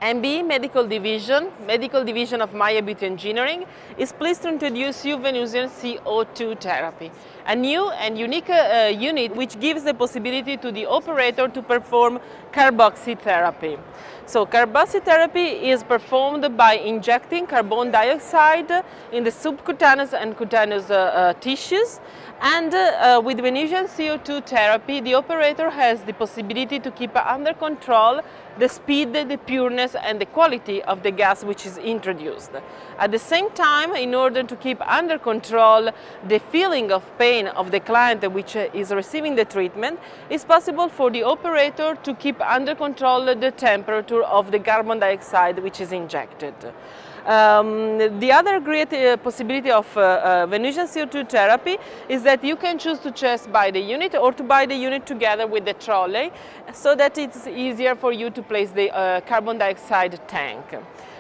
MBE Medical Division of Maya Beauty Engineering, is pleased to introduce you Venusian CO2 therapy, a new and unique unit which gives the possibility to the operator to perform carboxy therapy. So carboxy therapy is performed by injecting carbon dioxide in the subcutaneous and cutaneous tissues, and with Venusian CO2 therapy the operator has the possibility to keep under control the speed, the pureness and the quality of the gas which is introduced. At the same time, in order to keep under control the feeling of pain of the client which is receiving the treatment, it's possible for the operator to keep under control the temperature of the carbon dioxide which is injected. The other great possibility of Venusian CO2 therapy is that you can choose to just buy the unit or to buy the unit together with the trolley, so that it's easier for you to place the carbon dioxide tank.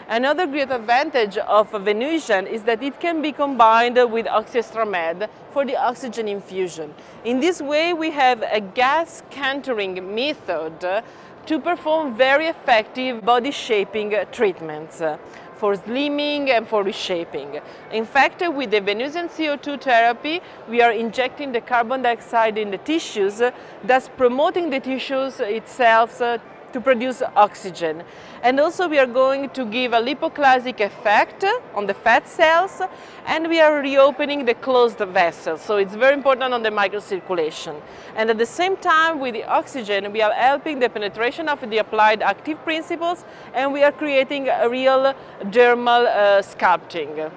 Another great advantage of Venusian is that it can be combined with OxyExtraMed for the oxygen infusion. In this way we have a gas cantering method to perform very effective body shaping treatments for slimming and for reshaping. In fact, with the Venusian CO2 therapy, we are injecting the carbon dioxide in the tissues, thus promoting the tissues itself to produce oxygen. And also we are going to give a lipoclasic effect on the fat cells, and we are reopening the closed vessels, so it's very important on the microcirculation. And at the same time, with the oxygen, we are helping the penetration of the applied active principles, and we are creating a real dermal sculpting.